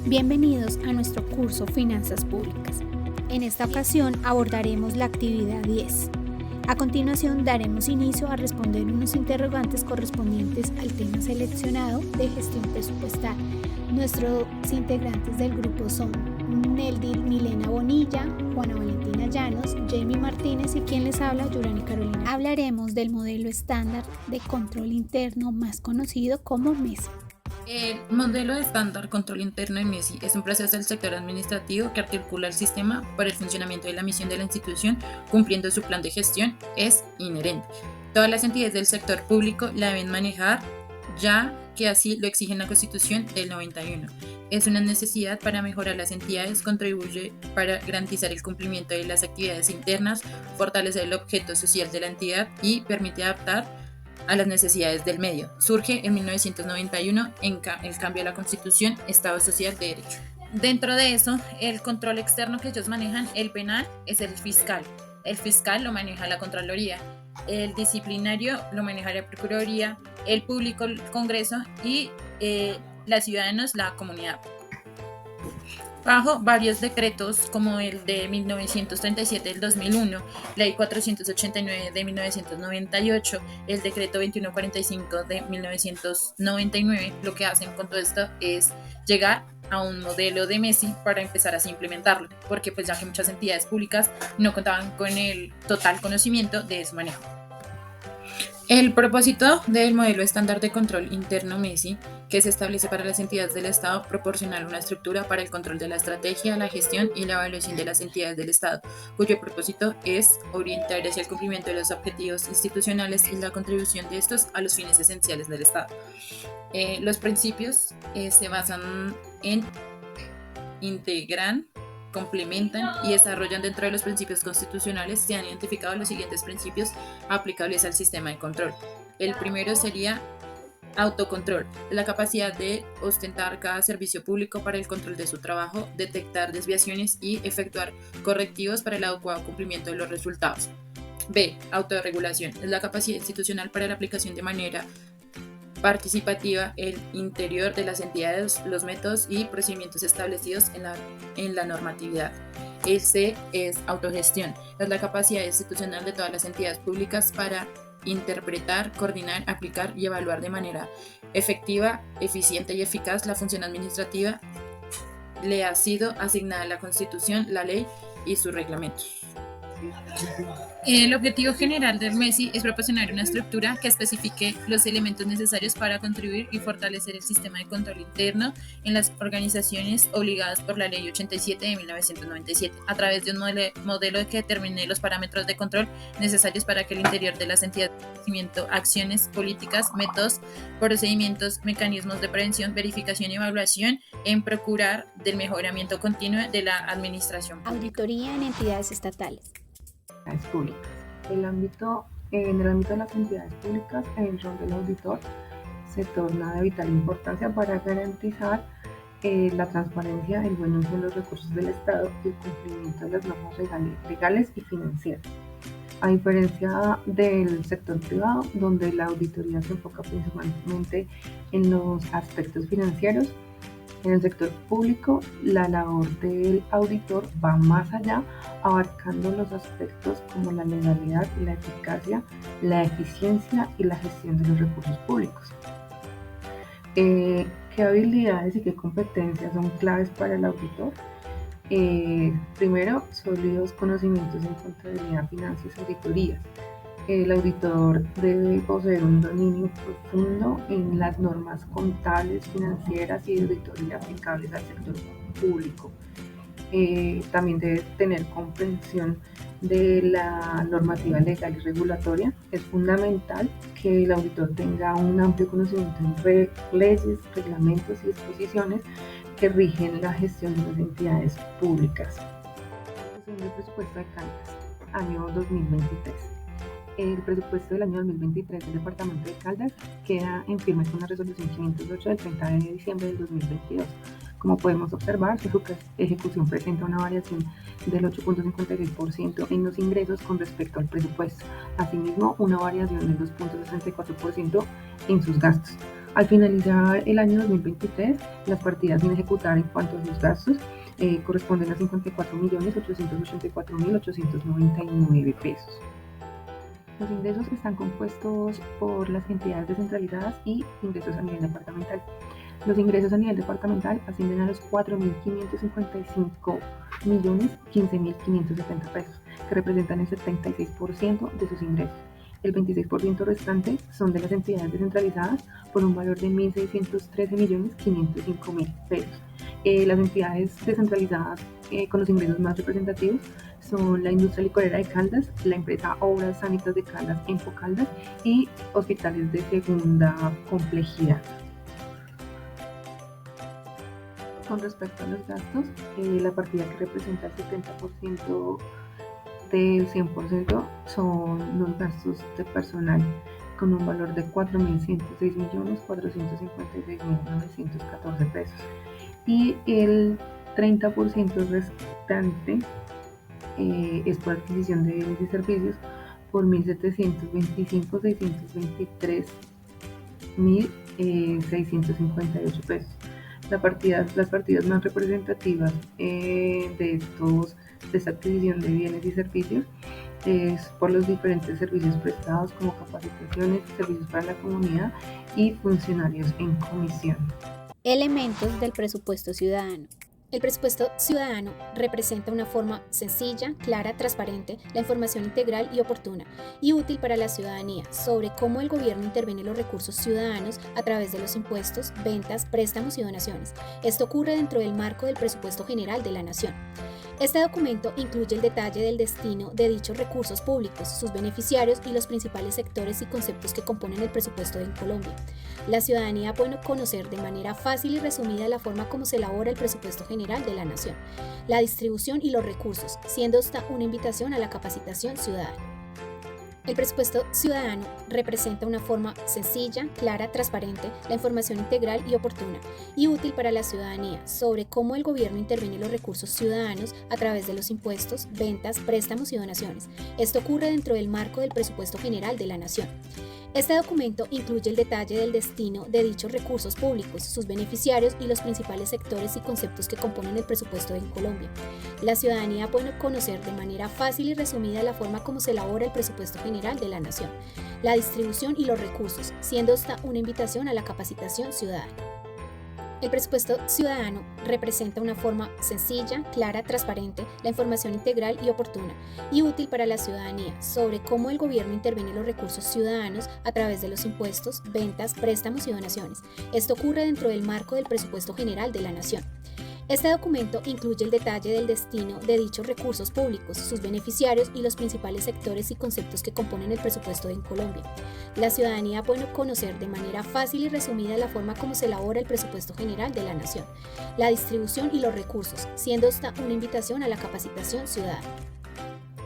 Bienvenidos a nuestro curso Finanzas Públicas. En esta ocasión abordaremos la actividad 10. A continuación daremos inicio a responder unos interrogantes correspondientes al tema seleccionado de gestión presupuestal. Nuestros integrantes del grupo son Neldy Milena Bonilla, Juana Valentina Llanos, Jamie Martínez y quien les habla, Yurani Carolina. Hablaremos del modelo estándar de control interno más conocido como MESI. El modelo de estándar control interno de MESI es un proceso del sector administrativo que articula el sistema para el funcionamiento de la misión de la institución cumpliendo su plan de gestión. Es inherente. Todas las entidades del sector público la deben manejar, ya que así lo exige la Constitución del 91. Es una necesidad para mejorar las entidades, contribuye para garantizar el cumplimiento de las actividades internas, fortalecer el objeto social de la entidad y permite adaptar a las necesidades del medio. Surge en 1991 en el cambio a la Constitución, Estado Social de Derecho. Dentro de eso, el control externo que ellos manejan, el penal, es el fiscal. El fiscal lo maneja la Contraloría. El disciplinario lo maneja la Procuraduría, el público, el Congreso y los ciudadanos, la comunidad. Bajo varios decretos como el de 1937 del 2001, Ley 489 de 1998, el decreto 2145 de 1999, lo que hacen con todo esto es llegar a un modelo de MESI para empezar a implementarlo, porque pues ya que muchas entidades públicas no contaban con el total conocimiento de su manejo. El propósito del modelo estándar de control interno MESI, que se establece para las entidades del Estado, proporcionar una estructura para el control de la estrategia, la gestión y la evaluación de las entidades del Estado, cuyo propósito es orientar hacia el cumplimiento de los objetivos institucionales y la contribución de estos a los fines esenciales del Estado. Los principios se basan en integran, complementan y desarrollan dentro de los principios constitucionales. Se han identificado los siguientes principios aplicables al sistema de control. El primero sería autocontrol, la capacidad de ostentar cada servicio público para el control de su trabajo, detectar desviaciones y efectuar correctivos para el adecuado cumplimiento de los resultados. B. Autorregulación, es la capacidad institucional para la aplicación de manera participativa el interior de las entidades, los métodos y procedimientos establecidos en la normatividad. El C es autogestión, es la capacidad institucional de todas las entidades públicas para interpretar, coordinar, aplicar y evaluar de manera efectiva, eficiente y eficaz la función administrativa le ha sido asignada la Constitución, la ley y sus reglamentos. El objetivo general del MESI es proporcionar una estructura que especifique los elementos necesarios para contribuir y fortalecer el sistema de control interno en las organizaciones obligadas por la Ley 87 de 1997, a través de un modelo que determine los parámetros de control necesarios para que el interior de las entidades de conocimiento, acciones, políticas, métodos, procedimientos, mecanismos de prevención, verificación y evaluación en procurar del mejoramiento continuo de la administración pública. Auditoría en entidades estatales. Públicas. En el ámbito de las entidades públicas, el rol del auditor se torna de vital importancia para garantizar la transparencia, el buen uso de los recursos del Estado y el cumplimiento de las normas legales y financieras. A diferencia del sector privado, donde la auditoría se enfoca principalmente en los aspectos financieros, en el sector público, la labor del auditor va más allá, abarcando los aspectos como la legalidad, la eficacia, la eficiencia y la gestión de los recursos públicos. ¿Qué habilidades y qué competencias son claves para el auditor? Primero, sólidos conocimientos en contabilidad, finanzas y auditorías. El auditor debe poseer un dominio profundo en las normas contables, financieras y de auditoría aplicables al sector público. También debe tener comprensión de la normativa legal y regulatoria. Es fundamental que el auditor tenga un amplio conocimiento en leyes, reglamentos y disposiciones que rigen la gestión de las entidades públicas. Ejecución del presupuesto de Caldas, año 2023. El presupuesto del año 2023 del Departamento de Caldas queda en firme con la resolución 508 del 30 de diciembre del 2022. Como podemos observar, su ejecución presenta una variación del 8.56% en los ingresos con respecto al presupuesto. Asimismo, una variación del 2.64% en sus gastos. Al finalizar el año 2023, las partidas sin ejecutar en cuanto a sus gastos corresponden a 54.884.899 pesos. Los ingresos están compuestos por las entidades descentralizadas y ingresos a nivel departamental. Los ingresos a nivel departamental ascienden a los 4.555.015.570 pesos, que representan el 76% de sus ingresos. El 26% restante son de las entidades descentralizadas por un valor de 1.613.505.000 pesos. Las entidades descentralizadas con los ingresos más representativos son la industria licorera de Caldas, la empresa Obras Sanitarias de Caldas, Empo Caldas, y hospitales de segunda complejidad. Con respecto a los gastos, la partida que representa el 70% del 100% son los gastos de personal, con un valor de 4.106.456.914 pesos. Y el 30% restante es por adquisición de bienes y servicios por 1.725.653.658 pesos. Las partidas más representativas de esta adquisición de bienes y servicios es por los diferentes servicios prestados como capacitaciones, servicios para la comunidad y funcionarios en comisión. Elementos del presupuesto ciudadano. El presupuesto ciudadano representa una forma sencilla, clara, transparente, la información integral y oportuna y útil para la ciudadanía sobre cómo el gobierno interviene los recursos ciudadanos a través de los impuestos, ventas, préstamos y donaciones. Esto ocurre dentro del marco del presupuesto general de la Nación. Este documento incluye el detalle del destino de dichos recursos públicos, sus beneficiarios y los principales sectores y conceptos que componen el presupuesto en Colombia. La ciudadanía puede conocer de manera fácil y resumida la forma como se elabora el presupuesto general de la Nación, la distribución y los recursos, siendo esta una invitación a la capacitación ciudadana. El presupuesto ciudadano representa una forma sencilla, clara, transparente, la información integral y oportuna y útil para la ciudadanía sobre cómo el gobierno interviene los recursos ciudadanos a través de los impuestos, ventas, préstamos y donaciones. Esto ocurre dentro del marco del presupuesto general de la Nación. Este documento incluye el detalle del destino de dichos recursos públicos, sus beneficiarios y los principales sectores y conceptos que componen el presupuesto en Colombia. La ciudadanía puede conocer de manera fácil y resumida la forma como se elabora el presupuesto general de la Nación, la distribución y los recursos, siendo esta una invitación a la capacitación ciudadana. El presupuesto ciudadano representa una forma sencilla, clara, transparente, la información integral y oportuna y útil para la ciudadanía sobre cómo el gobierno interviene los recursos ciudadanos a través de los impuestos, ventas, préstamos y donaciones. Esto ocurre dentro del marco del presupuesto general de la Nación. Este documento incluye el detalle del destino de dichos recursos públicos, sus beneficiarios y los principales sectores y conceptos que componen el presupuesto en Colombia. La ciudadanía puede conocer de manera fácil y resumida la forma como se elabora el presupuesto general de la Nación, la distribución y los recursos, siendo esta una invitación a la capacitación ciudadana.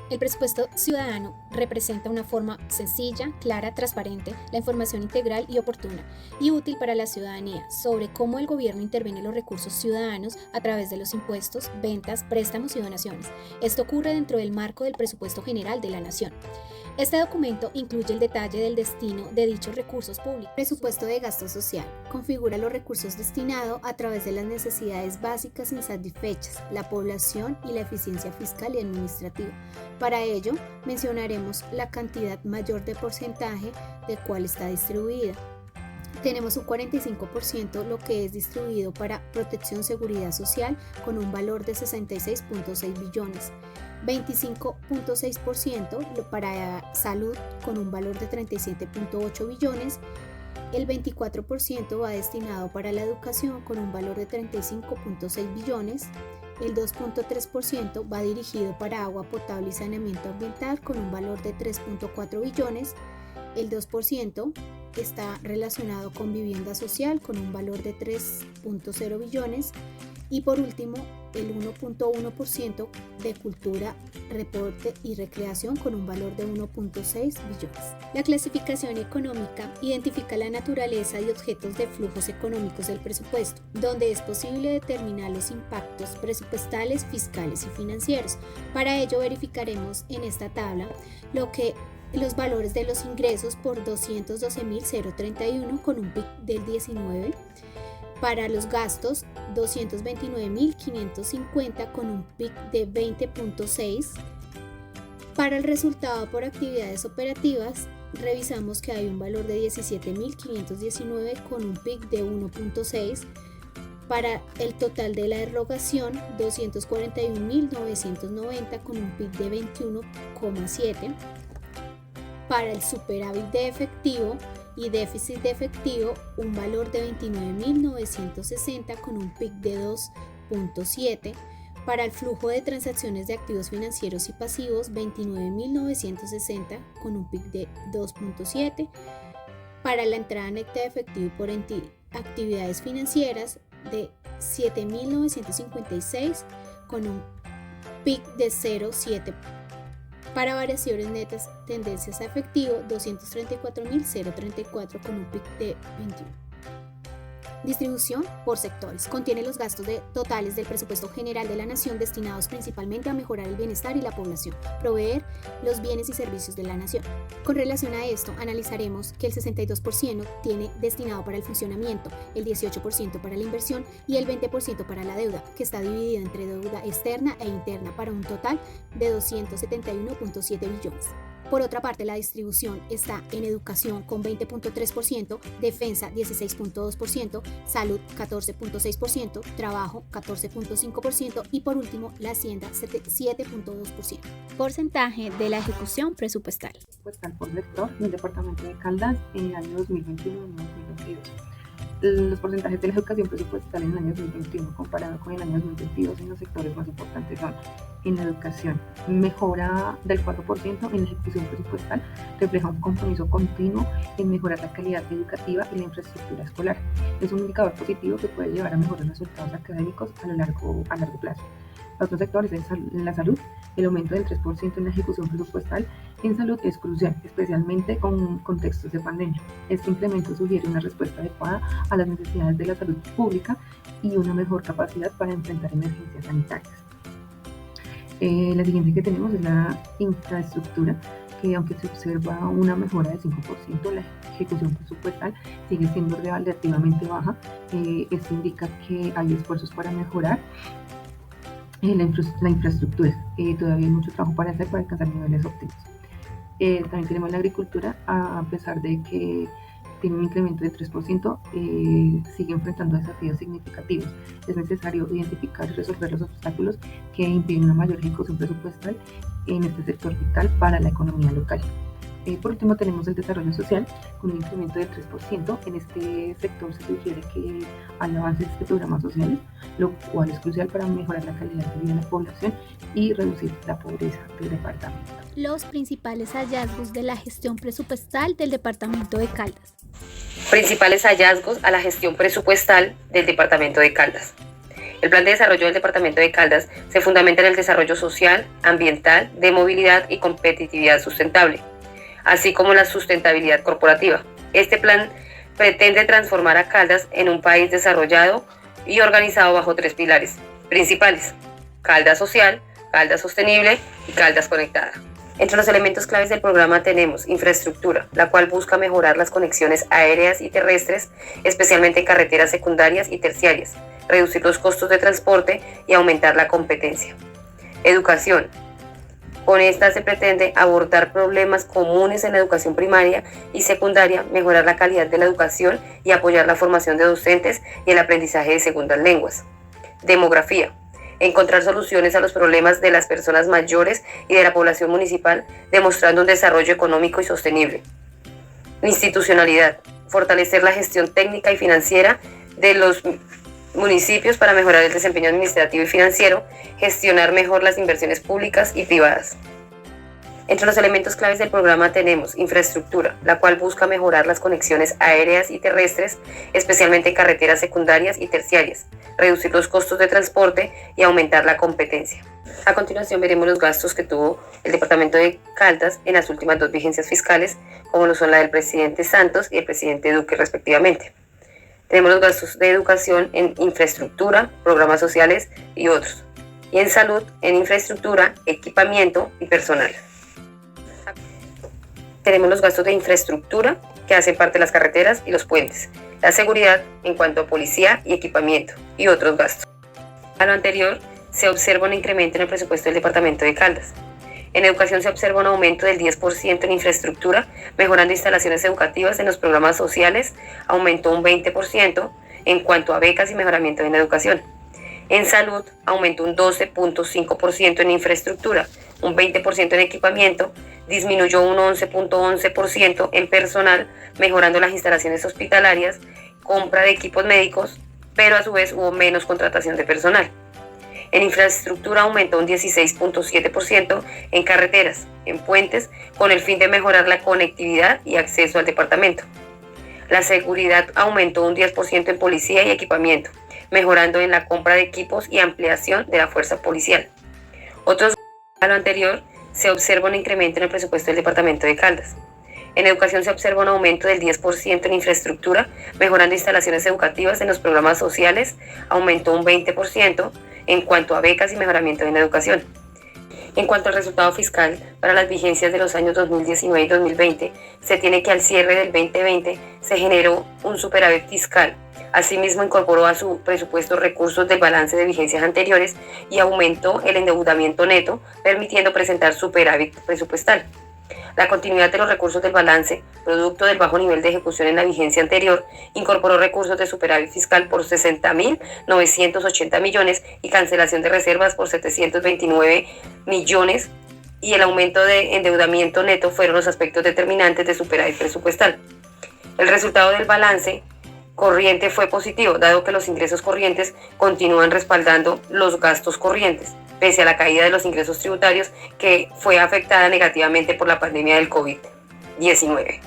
El presupuesto ciudadano representa una forma sencilla, clara, transparente, la información integral y oportuna y útil para la ciudadanía sobre cómo el gobierno interviene los recursos ciudadanos a través de los impuestos, ventas, préstamos y donaciones. Esto ocurre dentro del marco del presupuesto general de la Nación. Este documento incluye el detalle del destino de dichos recursos públicos. Presupuesto de gasto social. Configura los recursos destinados a través de las necesidades básicas insatisfechas, la población y la eficiencia fiscal y administrativa. Para ello, mencionaremos la cantidad mayor de porcentaje de cuál está distribuida. Tenemos un 45% lo que es distribuido para protección seguridad social con un valor de 66.6 billones, 25.6% para salud con un valor de 37.8 billones, el 24% va destinado para la educación con un valor de 35.6 billones, el 2.3% va dirigido para agua potable y saneamiento ambiental con un valor de 3.4 billones, el 2% está relacionado con vivienda social con un valor de 3.0 billones y por último el 1.1% de cultura, deporte y recreación con un valor de 1.6 billones. La clasificación económica identifica la naturaleza y objetos de flujos económicos del presupuesto, donde es posible determinar los impactos presupuestales, fiscales y financieros. Para ello verificaremos en esta tabla lo que los valores de los ingresos por 212.031 con un PIB del 19. Para los gastos, 229.550 con un PIB de 20.6. Para el resultado por actividades operativas, revisamos que hay un valor de 17.519 con un PIB de 1.6. Para el total de la erogación, 241.990 con un PIB de 21,7. Para el superávit de efectivo y déficit de efectivo, un valor de 29.960 con un PIB de 2.7. Para el flujo de transacciones de activos financieros y pasivos, 29.960 con un PIB de 2.7. Para la entrada neta de efectivo por actividades financieras, de 7.956 con un PIB de 0.7. Para variaciones netas, tendencias a efectivo, 234.034 con un PIB de 21. Distribución por sectores. Contiene los gastos totales del presupuesto general de la nación destinados principalmente a mejorar el bienestar y la población, proveer los bienes y servicios de la nación. Con relación a esto, analizaremos que el 62% tiene destinado para el funcionamiento, el 18% para la inversión y el 20% para la deuda, que está dividida entre deuda externa e interna para un total de 271.7 billones. Por otra parte, la distribución está en educación con 20.3%, defensa 16.2%, salud 14.6%, trabajo 14.5% y por último la hacienda 7.2%. Porcentaje de la ejecución presupuestal. Por sector del departamento de Caldas en el año 2021 y 2022. Los porcentajes de la ejecución presupuestal en el año 2021 comparado con el año 2022 en los sectores más importantes son: en la educación, mejora del 4% en la ejecución presupuestal, refleja un compromiso continuo en mejorar la calidad educativa y la infraestructura escolar. Es un indicador positivo que puede llevar a mejores resultados académicos a largo plazo. Otros sectores, en la salud, el aumento del 3% en la ejecución presupuestal en salud es crucial, especialmente con contextos de pandemia. Este incremento sugiere una respuesta adecuada a las necesidades de la salud pública y una mejor capacidad para enfrentar emergencias sanitarias. La siguiente que tenemos es la infraestructura, que aunque se observa una mejora del 5%, la ejecución presupuestal sigue siendo relativamente baja. Esto indica que hay esfuerzos para mejorar la infraestructura. Todavía hay mucho trabajo para hacer para alcanzar niveles óptimos. También tenemos la agricultura, a pesar de que tiene un incremento de 3%, sigue enfrentando desafíos significativos. Es necesario identificar y resolver los obstáculos que impiden una mayor ejecución presupuestal en este sector vital para la economía local. Por último tenemos el desarrollo social con un incremento del 3%. En este sector se sugiere que hay avances de programas sociales, lo cual es crucial para mejorar la calidad de vida de la población y reducir la pobreza del departamento. Los principales hallazgos de la gestión presupuestal del departamento de Caldas. Principales hallazgos a la gestión presupuestal del departamento de Caldas. El plan de desarrollo del departamento de Caldas se fundamenta en el desarrollo social, ambiental, de movilidad y competitividad sustentable, así como la sustentabilidad corporativa. Este plan pretende transformar a Caldas en un país desarrollado y organizado bajo 3 pilares principales: Caldas social, Caldas sostenible y Caldas conectada. Entre los elementos claves del programa tenemos infraestructura, la cual busca mejorar las conexiones aéreas y terrestres, especialmente en carreteras secundarias y terciarias, reducir los costos de transporte y aumentar la competencia. Educación. Con esta se pretende abordar problemas comunes en la educación primaria y secundaria, mejorar la calidad de la educación y apoyar la formación de docentes y el aprendizaje de segundas lenguas. Demografía. Encontrar soluciones a los problemas de las personas mayores y de la población municipal, demostrando un desarrollo económico y sostenible. Institucionalidad. Fortalecer la gestión técnica y financiera de los municipios para mejorar el desempeño administrativo y financiero, gestionar mejor las inversiones públicas y privadas. Entre los elementos claves del programa tenemos infraestructura, la cual busca mejorar las conexiones aéreas y terrestres, especialmente en carreteras secundarias y terciarias, reducir los costos de transporte y aumentar la competencia. A continuación veremos los gastos que tuvo el departamento de Caldas en las últimas 2 vigencias fiscales, como lo son la del presidente Santos y el presidente Duque respectivamente. Tenemos los gastos de educación en infraestructura, programas sociales y otros. Y en salud, en infraestructura, equipamiento y personal. Tenemos los gastos de infraestructura, que hacen parte de las carreteras y los puentes, la seguridad en cuanto a policía y equipamiento, y otros gastos. A lo anterior, se observa un incremento en el presupuesto del departamento de Caldas. En educación se observa un aumento del 10% en infraestructura, mejorando instalaciones educativas. En los programas sociales aumentó un 20% en cuanto a becas y mejoramiento en educación. En salud aumentó un 12.5% en infraestructura, un 20% en equipamiento, disminuyó un 11.11% en personal, mejorando las instalaciones hospitalarias, compra de equipos médicos, pero a su vez hubo menos contratación de personal. En infraestructura aumentó un 16.7% en carreteras, en puentes, con el fin de mejorar la conectividad y acceso al departamento. La seguridad aumentó un 10% en policía y equipamiento, mejorando en la compra de equipos y ampliación de la fuerza policial. A lo anterior, se observa un incremento en el presupuesto del departamento de Caldas. En educación se observa un aumento del 10% en infraestructura, mejorando instalaciones educativas. En los programas sociales aumentó un 20% en cuanto a becas y mejoramiento en educación. En cuanto al resultado fiscal para las vigencias de los años 2019 y 2020, se tiene que al cierre del 2020 se generó un superávit fiscal. Asimismo, incorporó a su presupuesto recursos del balance de vigencias anteriores y aumentó el endeudamiento neto, permitiendo presentar superávit presupuestal. La continuidad de los recursos del balance, producto del bajo nivel de ejecución en la vigencia anterior, incorporó recursos de superávit fiscal por 60.980 millones y cancelación de reservas por 729 millones, y el aumento de endeudamiento neto fueron los aspectos determinantes de superávit presupuestal. El resultado del balance corriente fue positivo, dado que los ingresos corrientes continúan respaldando los gastos corrientes, pese a la caída de los ingresos tributarios, que fue afectada negativamente por la pandemia del COVID-19.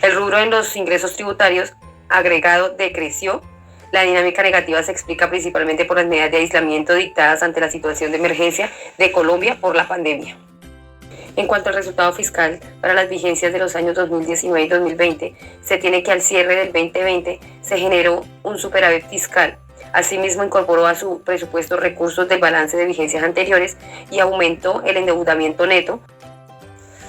El rubro en los ingresos tributarios agregado decreció. La dinámica negativa se explica principalmente por las medidas de aislamiento dictadas ante la situación de emergencia de Colombia por la pandemia. En cuanto al resultado fiscal para las vigencias de los años 2019 y 2020, se tiene que al cierre del 2020 se generó un superávit fiscal. Asimismo, incorporó a su presupuesto recursos del balance de vigencias anteriores y aumentó el endeudamiento neto.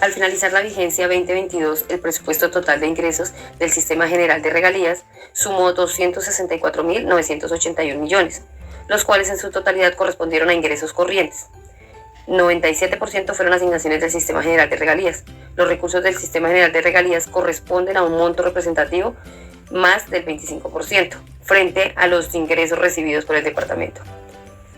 Al finalizar la vigencia 2022, el presupuesto total de ingresos del Sistema General de Regalías sumó 264.981 millones, los cuales en su totalidad correspondieron a ingresos corrientes. 97% fueron asignaciones del Sistema General de Regalías. Los recursos del Sistema General de Regalías corresponden a un monto representativo más del 25%, frente a los ingresos recibidos por el departamento.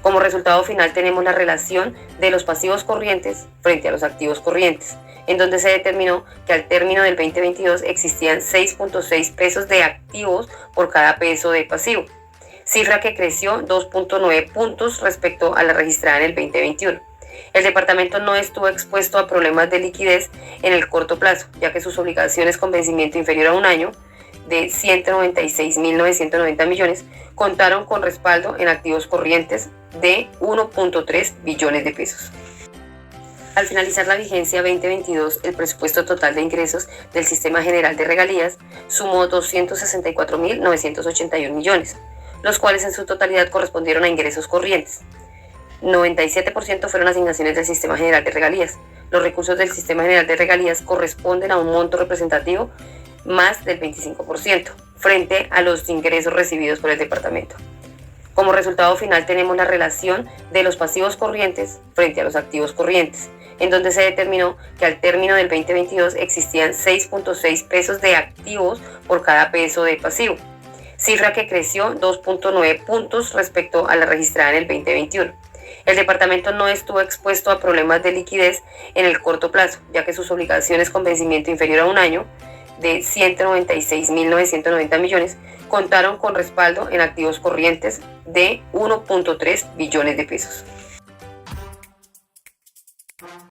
Como resultado final tenemos la relación de los pasivos corrientes frente a los activos corrientes, en donde se determinó que al término del 2022 existían 6.6 pesos de activos por cada peso de pasivo, cifra que creció 2.9 puntos respecto a la registrada en el 2021. El departamento no estuvo expuesto a problemas de liquidez en el corto plazo, ya que sus obligaciones con vencimiento inferior a un año, de 196.990 millones, contaron con respaldo en activos corrientes de 1.3 billones de pesos. Al finalizar la vigencia 2022, el presupuesto total de ingresos del Sistema General de Regalías sumó 264.981 millones, los cuales en su totalidad correspondieron a ingresos corrientes. 97% fueron asignaciones del Sistema General de Regalías. Los recursos del Sistema General de Regalías corresponden a un monto representativo más del 25%, frente a los ingresos recibidos por el departamento. Como resultado final tenemos la relación de los pasivos corrientes frente a los activos corrientes, en donde se determinó que al término del 2022 existían 6.6 pesos de activos por cada peso de pasivo, cifra que creció 2.9 puntos respecto a la registrada en el 2021. El departamento no estuvo expuesto a problemas de liquidez en el corto plazo, ya que sus obligaciones con vencimiento inferior a un año, de 196.990 millones, contaron con respaldo en activos corrientes de 1.3 billones de pesos.